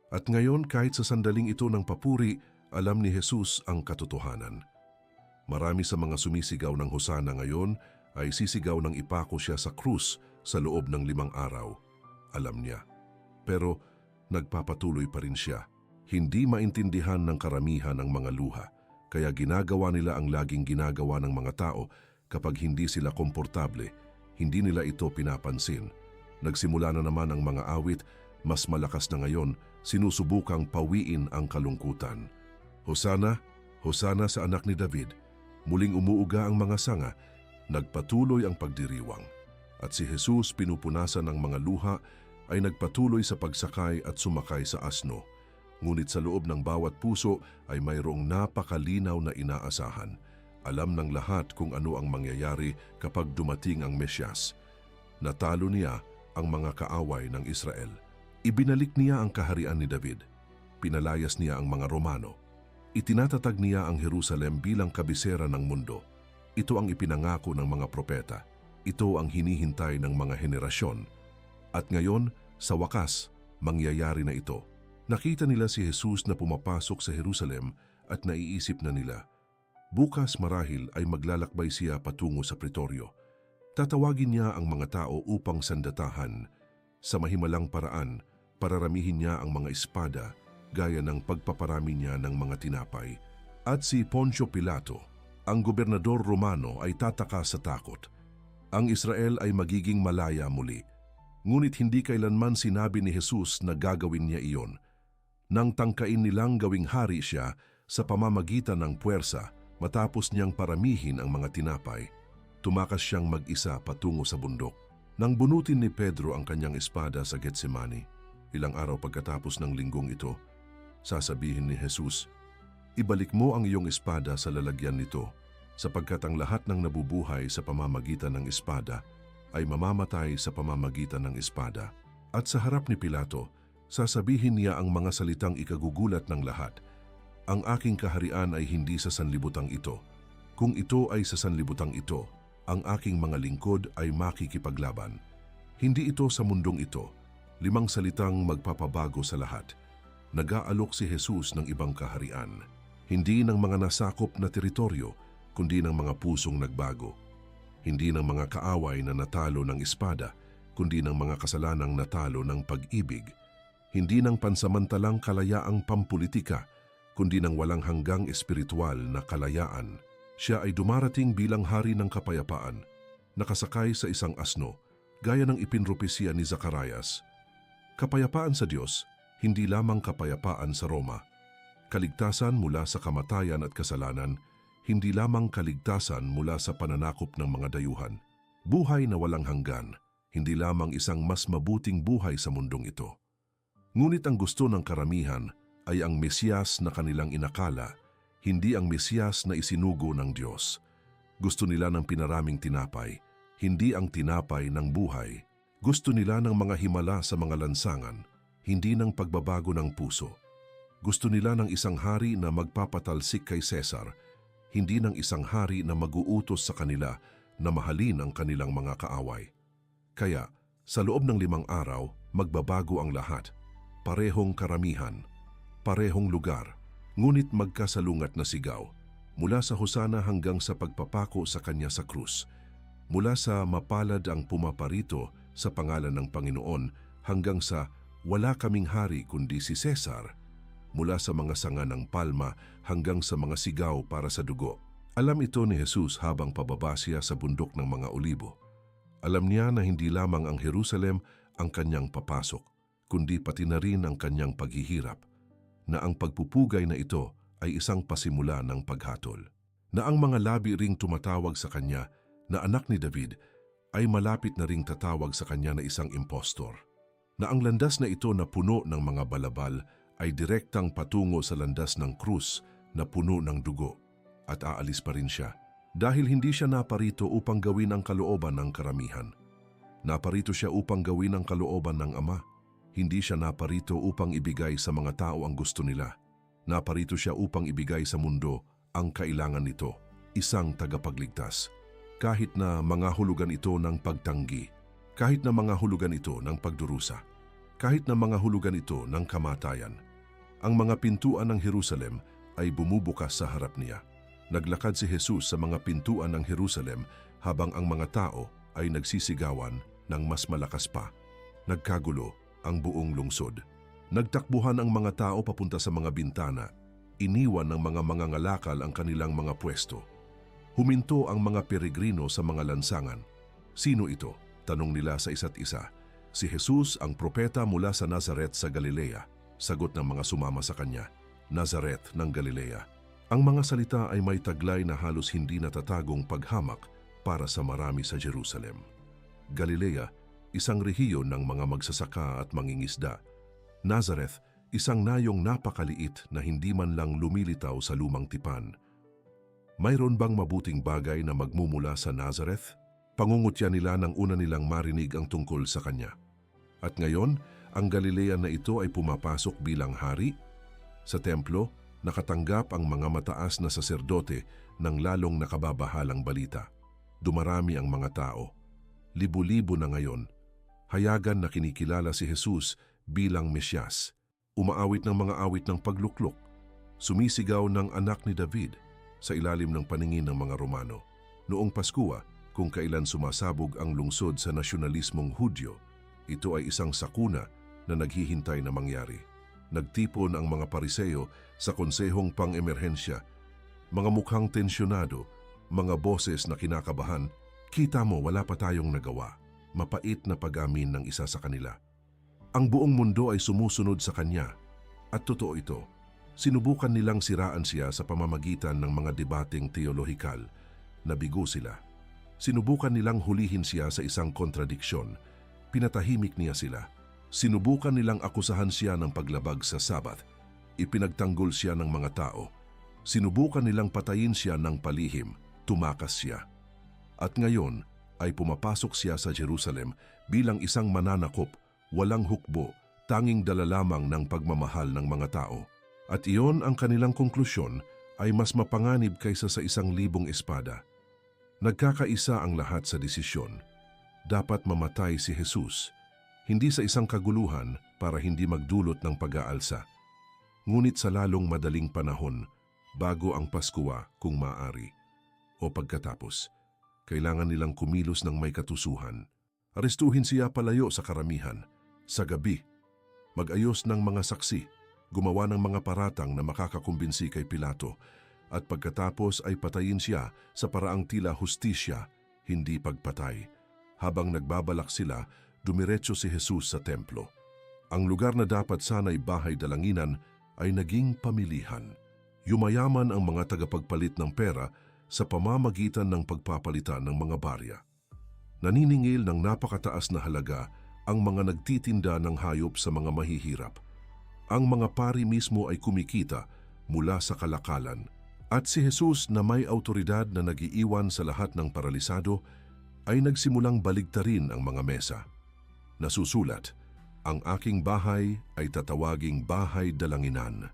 At ngayon kahit sa sandaling ito ng papuri, alam ni Jesus ang katotohanan. Marami sa mga sumisigaw ng hosana ngayon ay sisigaw ng ipako siya sa krus sa loob ng 5 araw. Alam niya. Pero nagpapatuloy pa rin siya. Hindi maintindihan ng karamihan ang mga luha, kaya ginagawa nila ang laging ginagawa ng mga tao kapag hindi sila komportable, hindi nila ito pinapansin. Nagsimula na naman ang mga awit, mas malakas na ngayon, sinusubukang pawiin ang kalungkutan. Hosana, Hosana sa anak ni David. Muling umuuga ang mga sanga, nagpatuloy ang pagdiriwang. At si Jesus pinupunasan ng mga luha ay nagpatuloy sa pagsakay at sumakay sa asno. Ngunit sa loob ng bawat puso ay mayroong napakalinaw na inaasahan. Alam ng lahat kung ano ang mangyayari kapag dumating ang Mesyas. Natalo niya ang mga kaaway ng Israel. Ibinalik niya ang kaharian ni David. Pinalayas niya ang mga Romano. Itinatatag niya ang Jerusalem bilang kabisera ng mundo. Ito ang ipinangako ng mga propeta. Ito ang hinihintay ng mga henerasyon. At ngayon, sa wakas, mangyayari na ito. Nakita nila si Jesus na pumapasok sa Jerusalem at naiisip na nila, bukas marahil ay maglalakbay siya patungo sa pretoryo. Tatawagin niya ang mga tao upang sandatahan. Sa mahimalang paraan, pararamihin niya ang mga espada gaya ng pagpaparami niya ng mga tinapay. At si Poncio Pilato, ang gobernador Romano ay tataka sa takot. Ang Israel ay magiging malaya muli. Ngunit hindi kailanman sinabi ni Jesus na gagawin niya iyon. Nang tangkain nilang gawing hari siya sa pamamagitan ng puwersa matapos niyang paramihin ang mga tinapay, tumakas siyang mag-isa patungo sa bundok. Nang bunutin ni Pedro ang kanyang espada sa Getsemani, ilang araw pagkatapos ng linggong ito, sasabihin ni Jesus, ibalik mo ang iyong espada sa lalagyan nito, sapagkat ang lahat ng nabubuhay sa pamamagitan ng espada ay mamamatay sa pamamagitan ng espada. At sa harap ni Pilato, sasabihin niya ang mga salitang ikagugulat ng lahat. Ang aking kaharian ay hindi sa sanlibutang ito. Kung ito ay sa sanlibutang ito, ang aking mga lingkod ay makikipaglaban. Hindi ito sa mundong ito. 5 salitang magpapabago sa lahat. Nag-aalok si Jesus ng ibang kaharian. Hindi ng mga nasakop na teritoryo, kundi ng mga pusong nagbago. Hindi ng mga kaaway na natalo ng espada, kundi ng mga kasalanang natalo ng pag-ibig. Hindi ng pansamantalang kalayaang pampulitika, kundi ng walang hanggang espiritual na kalayaan. Siya ay dumarating bilang hari ng kapayapaan, nakasakay sa isang asno, gaya ng ipinropesya ni Zacarias. Kapayapaan sa Diyos, hindi lamang kapayapaan sa Roma. Kaligtasan mula sa kamatayan at kasalanan, hindi lamang kaligtasan mula sa pananakop ng mga dayuhan. Buhay na walang hanggan, hindi lamang isang mas mabuting buhay sa mundong ito. Ngunit ang gusto ng karamihan ay ang Mesiyas na kanilang inakala, hindi ang Mesiyas na isinugo ng Diyos. Gusto nila ng pinaraming tinapay, hindi ang tinapay ng buhay. Gusto nila ng mga himala sa mga lansangan, hindi ng pagbabago ng puso. Gusto nila ng isang hari na magpapatalsik kay Cesar, hindi ng isang hari na mag-uutos sa kanila na mahalin ang kanilang mga kaaway. Kaya, sa loob ng 5 araw, magbabago ang lahat. Parehong karamihan, parehong lugar, ngunit magkasalungat na sigaw. Mula sa hosana hanggang sa pagpapako sa kanya sa krus. Mula sa mapalad ang pumaparito sa pangalan ng Panginoon hanggang sa wala kaming hari kundi si Cesar. Mula sa mga sanga ng palma hanggang sa mga sigaw para sa dugo. Alam ito ni Jesus habang pababa siya sa bundok ng mga olibo. Alam niya na hindi lamang ang Jerusalem ang kanyang papasok, kundi pati na rin ang kanyang paghihirap, na ang pagpupugay na ito ay isang pasimula ng paghatol, na ang mga labi ring tumatawag sa kanya na anak ni David ay malapit na ring tatawag sa kanya na isang impostor, na ang landas na ito na puno ng mga balabal ay direktang patungo sa landas ng krus na puno ng dugo, at aalis pa rin siya dahil hindi siya naparito upang gawin ang kalooban ng karamihan. Naparito siya upang gawin ang kalooban ng Ama. Hindi siya naparito upang ibigay sa mga tao ang gusto nila. Naparito siya upang ibigay sa mundo ang kailangan nito, isang tagapagligtas. Kahit na mga hulugan ito ng pagtanggi, kahit na mga hulugan ito ng pagdurusa, kahit na mga hulugan ito ng kamatayan. Ang mga pintuan ng Jerusalem ay bumubukas sa harap niya. Naglakad si Jesus sa mga pintuan ng Jerusalem habang ang mga tao ay nagsisigawan ng mas malakas pa. Nagkagulo ang buong lungsod. Nagtakbuhan ang mga tao papunta sa mga bintana. Iniwan ng mga mangangalakal ang kanilang mga pwesto. Huminto ang mga peregrino sa mga lansangan. Sino ito? Tanong nila sa isa't isa. Si Jesus ang propeta mula sa Nazaret sa Galilea. Sagot ng mga sumama sa kanya, Nazaret ng Galilea. Ang mga salita ay may taglay na halos hindi natatagong paghamak para sa marami sa Jerusalem. Galilea, isang rehiyon ng mga magsasaka at mangingisda. Nazareth, isang nayong napakaliit na hindi man lang lumilitaw sa lumang tipan. Mayroon bang mabuting bagay na magmumula sa Nazareth? Pangungutya nila nang una nilang marinig ang tungkol sa kanya. At ngayon, ang Galilea na ito ay pumapasok bilang hari. Sa templo, nakatanggap ang mga mataas na saserdote ng lalong nakababahalang balita. Dumarami ang mga tao. Libo-libo na ngayon. Hayagan na kinikilala si Jesus bilang Mesiyas. Umaawit ng mga awit ng pagluklok. Sumisigaw ng anak ni David sa ilalim ng paningin ng mga Romano. Noong Paskua, kung kailan sumasabog ang lungsod sa nasyonalismong Hudyo, ito ay isang sakuna na naghihintay na mangyari. Nagtipon ang mga Pariseo sa konsehong pang-emerhensya. Mga mukhang tensyonado, mga boses na kinakabahan. Kita mo, wala pa tayong nagawa. Mapait na pag-amin ng isa sa kanila. Ang buong mundo ay sumusunod sa kanya. At totoo ito. Sinubukan nilang siraan siya sa pamamagitan ng mga debateng teolohikal. Nabigo sila. Sinubukan nilang hulihin siya sa isang kontradiksyon. Pinatahimik niya sila. Sinubukan nilang akusahan siya ng paglabag sa Sabat. Ipinagtanggol siya ng mga tao. Sinubukan nilang patayin siya ng palihim. Tumakas siya. At ngayon ay pumapasok siya sa Jerusalem bilang isang mananakop, walang hukbo, tanging dala lamang ng pagmamahal ng mga tao. At iyon ang kanilang konklusyon ay mas mapanganib kaysa sa 1,000 espada. Nagkakaisa ang lahat sa desisyon. Dapat mamatay si Jesus. Hindi sa isang kaguluhan para hindi magdulot ng pag-aalsa. Ngunit sa lalong madaling panahon, bago ang Paskua kung maaari. O pagkatapos, kailangan nilang kumilos ng may katusuhan. Arestuhin siya palayo sa karamihan. Sa gabi, mag-ayos ng mga saksi, gumawa ng mga paratang na makakakumbinsi kay Pilato, at pagkatapos ay patayin siya sa paraang tila hustisya, hindi pagpatay. Habang nagbabalak sila, dumiretso si Jesus sa templo. Ang lugar na dapat sana'y bahay dalanginan ay naging pamilihan. Yumayaman ang mga tagapagpalit ng pera sa pamamagitan ng pagpapalitan ng mga barya. Naniningil ng napakataas na halaga ang mga nagtitinda ng hayop sa mga mahihirap. Ang mga pari mismo ay kumikita mula sa kalakalan. At si Jesus na may autoridad na nagiiwan sa lahat ng paralisado ay nagsimulang baligtarin ang mga mesa. Nasusulat, "Ang aking bahay ay tatawaging bahay dalanginan.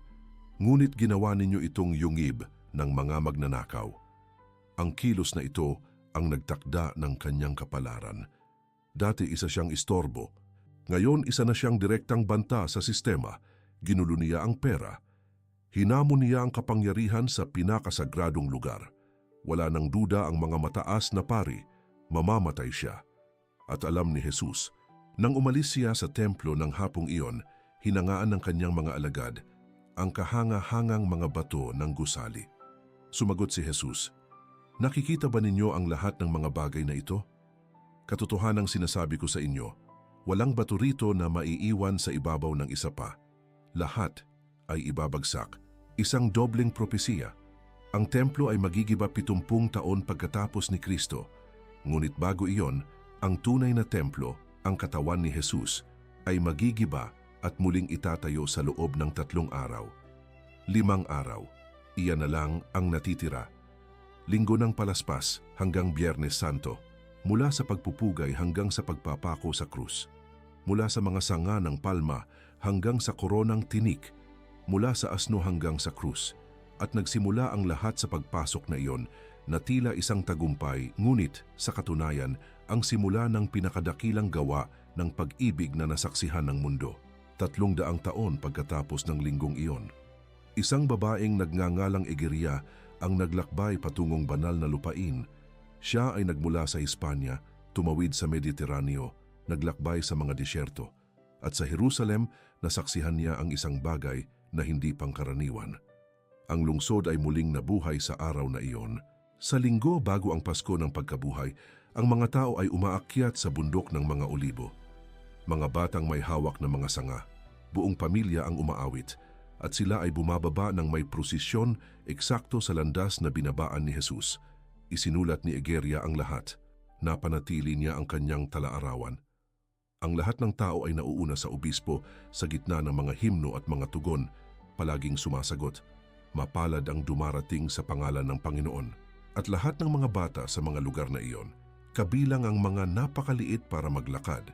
Ngunit ginawa ninyo itong yungib ng mga magnanakaw." Ang kilos na ito ang nagtakda ng kanyang kapalaran. Dati isa siyang istorbo. Ngayon isa na siyang direktang banta sa sistema. Ginulo niya ang pera. Hinamon niya ang kapangyarihan sa pinakasagradong lugar. Wala nang duda ang mga mataas na pari, mamamatay siya. At alam ni Jesus, nang umalis siya sa templo ng hapong iyon, hinangaan ng kanyang mga alagad ang kahanga-hangang mga bato ng gusali. Sumagot si Jesus, "Nakikita ba ninyo ang lahat ng mga bagay na ito? Katotohanang sinasabi ko sa inyo, walang bato rito na maiiwan sa ibabaw ng isa pa. Lahat ay ibabagsak." Isang dobleng propesiya. Ang templo ay magigiba 70 taon pagkatapos ni Kristo. Ngunit bago iyon, ang tunay na templo, ang katawan ni Jesus, ay magigiba at muling itatayo sa loob ng 3 araw. 5 araw, iyan na lang ang natitira. Linggo ng Palaspas hanggang Biyernes Santo, mula sa pagpupugay hanggang sa pagpapako sa krus. Mula sa mga sanga ng palma hanggang sa koronang tinik, mula sa asno hanggang sa krus, at nagsimula ang lahat sa pagpasok na iyon na tila isang tagumpay, ngunit sa katunayan ang simula ng pinakadakilang gawa ng pag-ibig na nasaksihan ng mundo. 300 taon pagkatapos ng linggong iyon. Isang babaeng nagngangalang Egeria ang naglakbay patungong banal na lupain. Siya ay nagmula sa Hispanya, tumawid sa Mediteraneo, naglakbay sa mga disyerto, at sa Jerusalem nasaksihan niya ang isang bagay na hindi pangkaraniwan. Ang lungsod ay muling nabuhay sa araw na iyon. Sa linggo bago ang Pasko ng pagkabuhay, ang mga tao ay umaakyat sa bundok ng mga olibo. Mga batang may hawak na mga sanga, buong pamilya ang umaawit, at sila ay bumababa ng may prosesyon eksakto sa landas na binabaan ni Jesus. Isinulat ni Egeria ang lahat. Napanatili niya ang kanyang talaarawan. Ang lahat ng tao ay nauuna sa obispo sa gitna ng mga himno at mga tugon, palaging sumasagot, "Mapalad ang dumarating sa pangalan ng Panginoon." At lahat ng mga bata sa mga lugar na iyon, kabilang ang mga napakaliit para maglakad,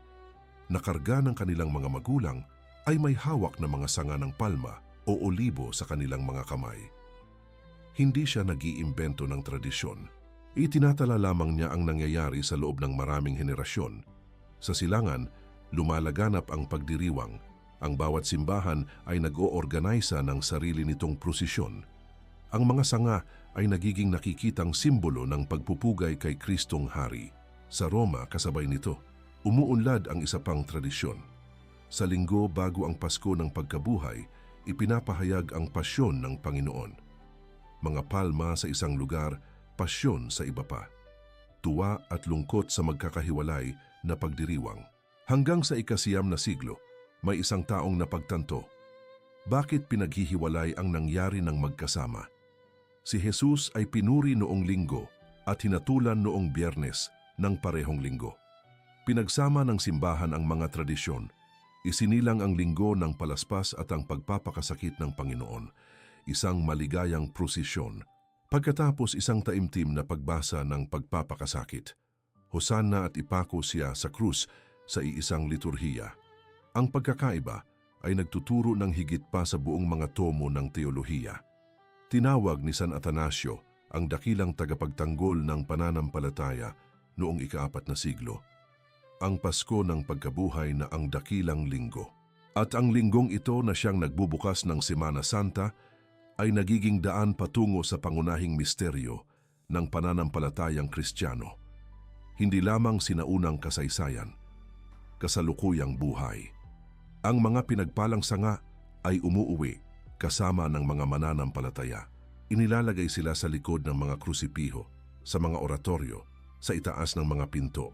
nakarga ng kanilang mga magulang, ay may hawak na mga sanga ng palma o olibo sa kanilang mga kamay. Hindi siya nag-iimbento ng tradisyon. Itinatala lamang niya ang nangyayari sa loob ng maraming henerasyon. Sa silangan, lumalaganap ang pagdiriwang. Ang bawat simbahan ay nag-oorganisa ng sarili nitong prosesyon. Ang mga sanga ay nagiging nakikitang simbolo ng pagpupugay kay Kristong Hari. Sa Roma, kasabay nito, umuunlad ang isa pang tradisyon. Sa linggo bago ang Pasko ng pagkabuhay, ipinapahayag ang pasyon ng Panginoon. Mga palma sa isang lugar, pasyon sa iba pa. Tuwa at lungkot sa magkakahiwalay na pagdiriwang. Hanggang sa ika-9 na siglo, may isang taong napagtanto. Bakit pinaghihiwalay ang nangyari ng magkasama? Si Jesus ay pinuri noong linggo at hinatulan noong Biyernes ng parehong linggo. Pinagsama ng simbahan ang mga tradisyon. Isinilang ang linggo ng palaspas at ang pagpapakasakit ng Panginoon, isang maligayang prosesyon. Pagkatapos isang taimtim na pagbasa ng pagpapakasakit. Hosanna at ipako siya sa krus sa iisang liturhiya. Ang pagkakaiba ay nagtuturo ng higit pa sa buong mga tomo ng teolohiya. Tinawag ni San Atanasio ang dakilang tagapagtanggol ng pananampalataya noong ika-4 na siglo. Ang Pasko ng pagkabuhay na ang dakilang linggo. At ang linggong ito na siyang nagbubukas ng Semana Santa ay nagiging daan patungo sa pangunahing misteryo ng pananampalatayang Kristiyano. Hindi lamang sinaunang kasaysayan, kasalukuyang buhay. Ang mga pinagpalang sanga ay umuuwi kasama ng mga mananampalataya. Inilalagay sila sa likod ng mga krusipiho, sa mga oratoryo, sa itaas ng mga pinto.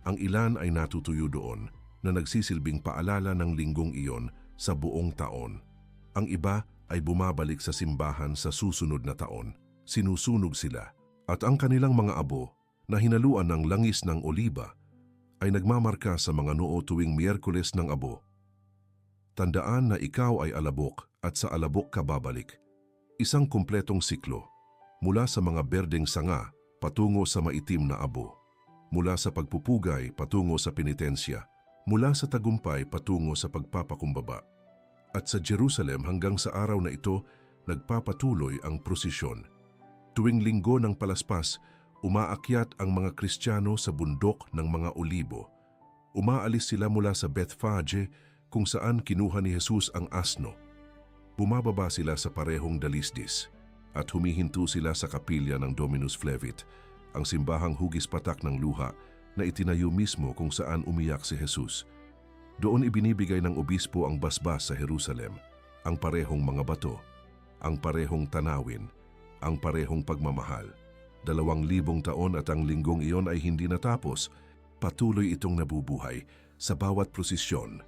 Ang ilan ay natutuyo doon na nagsisilbing paalala ng linggong iyon sa buong taon. Ang iba ay bumabalik sa simbahan sa susunod na taon. Sinusunog sila at ang kanilang mga abo na hinaluan ng langis ng oliba ay nagmamarka sa mga noo tuwing Miyerkules ng Abo. Tandaan na ikaw ay alabok at sa alabok ka babalik. Isang kumpletong siklo mula sa mga berdeng sanga patungo sa maitim na abo. Mula sa pagpupugay patungo sa penitensya, mula sa tagumpay patungo sa pagpapakumbaba. At sa Jerusalem hanggang sa araw na ito, nagpapatuloy ang prosesyon. Tuwing linggo ng palaspas, umaakyat ang mga Kristiyano sa bundok ng mga olibo. Umaalis sila mula sa Bethphage kung saan kinuha ni Jesus ang asno. Bumababa sila sa parehong dalisdis at humihinto sila sa kapilya ng Dominus Flevit, ang simbahang hugis patak ng luha na itinayo mismo kung saan umiyak si Jesus. Doon ibinibigay ng obispo ang basbas sa Jerusalem, ang parehong mga bato, ang parehong tanawin, ang parehong pagmamahal. 2,000 taon at ang linggong iyon ay hindi natapos. Patuloy itong nabubuhay sa bawat prosesyon,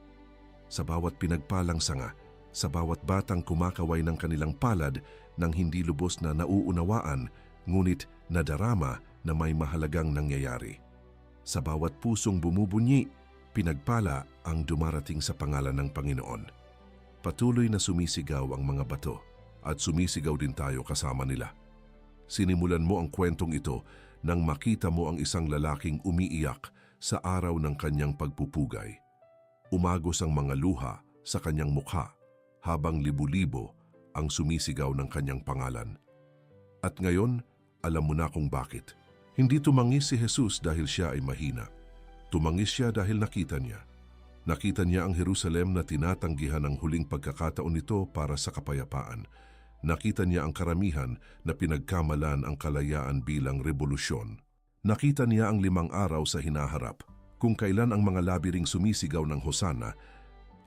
sa bawat pinagpalang sanga, sa bawat batang kumakaway ng kanilang palad ng hindi lubos na nauunawaan, ngunit nadarama na may mahalagang nangyayari. Sa bawat pusong bumubunyi, pinagpala ang dumarating sa pangalan ng Panginoon. Patuloy na sumisigaw ang mga bato at sumisigaw din tayo kasama nila. Sinimulan mo ang kwentong ito nang makita mo ang isang lalaking umiiyak sa araw ng kanyang pagpupugay. Umagos ang mga luha sa kanyang mukha habang libu-libo ang sumisigaw ng kanyang pangalan. At ngayon, alam mo na kung bakit. Hindi tumangis si Jesus dahil siya ay mahina. Tumangis siya dahil nakita niya. Nakita niya ang Jerusalem na tinatanggihan ang huling pagkakataon nito para sa kapayapaan. Nakita niya ang karamihan na pinagkamalan ang kalayaan bilang revolusyon. Nakita niya ang 5 araw sa hinaharap. Kung kailan ang mga labiring sumisigaw ng Hosana,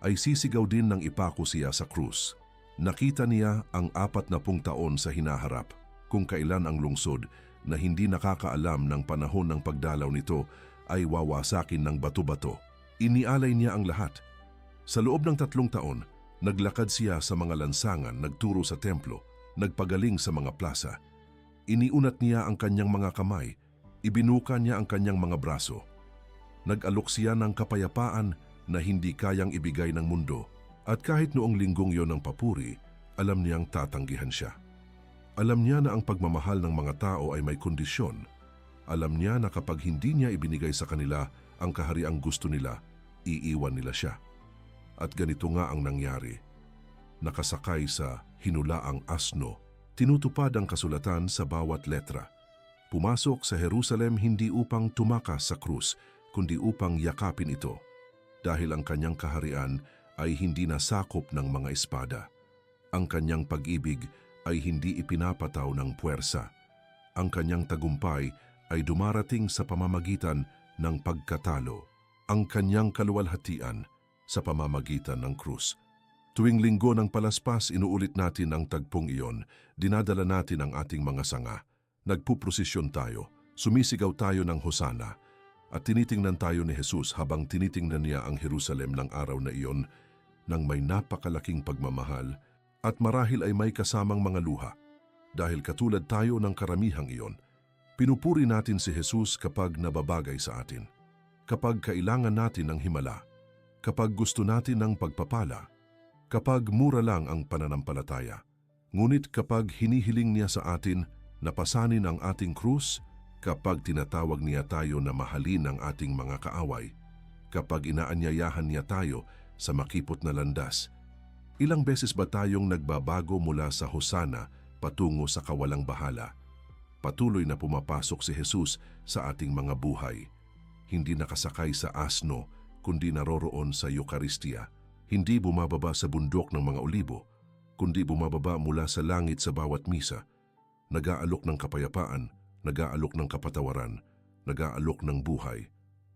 ay sisigaw din ng ipako siya sa krus. Nakita niya ang 40 taon sa hinaharap. Kung kailan ang lungsod na hindi nakakaalam ng panahon ng pagdalaw nito ay wawasakin ng bato-bato. Inialay niya ang lahat. Sa loob ng 3 taon, naglakad siya sa mga lansangan, nagturo sa templo, nagpagaling sa mga plaza. Iniunat niya ang kanyang mga kamay, ibinuka niya ang kanyang mga braso. Nag-alok siya ng kapayapaan na hindi kayang ibigay ng mundo. At kahit noong linggong yon ng papuri, alam niyang tatanggihan siya. Alam niya na ang pagmamahal ng mga tao ay may kondisyon. Alam niya na kapag hindi niya ibinigay sa kanila ang kahariang gusto nila, iiwan nila siya. At ganito nga ang nangyari. Nakasakay sa hinulaang asno, tinutupad ang kasulatan sa bawat letra. Pumasok sa Jerusalem hindi upang tumakas sa krus, kundi upang yakapin ito. Dahil ang kanyang kaharian ay hindi nasakop ng mga espada. Ang kanyang pag-ibig ay hindi ipinapataw ng puwersa. Ang kanyang tagumpay ay dumarating sa pamamagitan ng pagkatalo. Ang kanyang kaluwalhatian sa pamamagitan ng krus. Tuwing linggo ng palaspas, inuulit natin ang tagpong iyon. Dinadala natin ang ating mga sanga. Nagpuprosesyon tayo. Sumisigaw tayo ng Hosana. At tinitingnan tayo ni Jesus habang tinitingnan niya ang Jerusalem ng araw na iyon nang may napakalaking pagmamahal at marahil ay may kasamang mga luha. Dahil katulad tayo ng karamihang iyon, pinupuri natin si Jesus kapag nababagay sa atin, kapag kailangan natin ng himala, kapag gusto natin ng pagpapala, kapag mura lang ang pananampalataya. Ngunit kapag hinihiling niya sa atin na pasanin ang ating krus, kapag tinatawag niya tayo na mahalin ang ating mga kaaway, kapag inaanyayahan niya tayo sa makipot na landas, ilang beses ba tayong nagbabago mula sa Hosana patungo sa kawalang bahala? Patuloy na pumapasok si Jesus sa ating mga buhay. Hindi nakasakay sa asno, kundi naroroon sa Eucharistia. Hindi bumababa sa bundok ng mga olibo, kundi bumababa mula sa langit sa bawat misa. Nag-aalok ng kapayapaan, nag-aalok ng kapatawaran, nag-aalok ng buhay.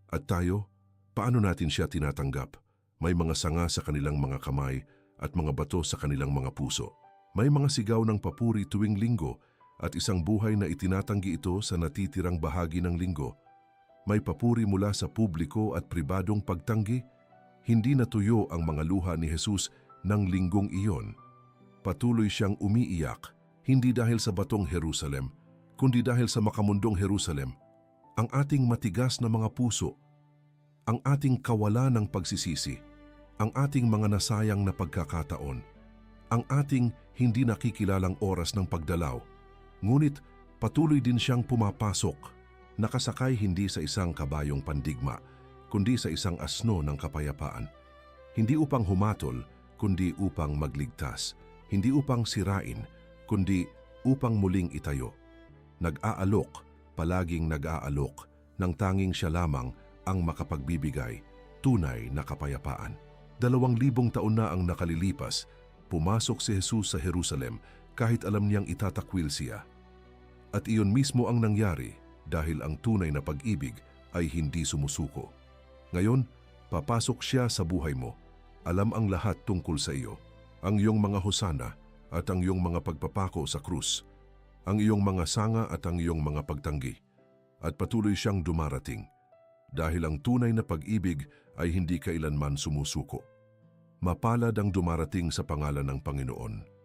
At tayo, paano natin siya tinatanggap? May mga sanga sa kanilang mga kamay at mga bato sa kanilang mga puso. May mga sigaw ng papuri tuwing linggo at isang buhay na itinatanggi ito sa natitirang bahagi ng linggo. May papuri mula sa publiko at pribadong pagtanggi. Hindi natuyo ang mga luha ni Jesus ng linggong iyon. Patuloy siyang umiiyak, hindi dahil sa batong Jerusalem, kundi dahil sa makamundong Jerusalem, ang ating matigas na mga puso, ang ating kawalan ng pagsisisi, ang ating mga nasayang na pagkakataon, ang ating hindi nakikilalang oras ng pagdalaw. Ngunit patuloy din siyang pumapasok, nakasakay hindi sa isang kabayong pandigma, kundi sa isang asno ng kapayapaan. Hindi upang humatol, kundi upang magligtas. Hindi upang sirain, kundi upang muling itayo. Nag-aalok, palaging nag-aalok, nang tanging siya lamang ang makapagbibigay, tunay na kapayapaan. 2,000 taon na ang nakalilipas, pumasok si Jesus sa Jerusalem kahit alam niyang itatakwil siya. At iyon mismo ang nangyari dahil ang tunay na pag-ibig ay hindi sumusuko. Ngayon, papasok siya sa buhay mo. Alam ang lahat tungkol sa iyo. Ang iyong mga hosana at ang iyong mga pagpapako sa krus, ang iyong mga sanga at ang iyong mga pagtanggi. At patuloy siyang dumarating dahil ang tunay na pag-ibig ay hindi kailanman sumusuko. Mapalad ang dumarating sa pangalan ng Panginoon.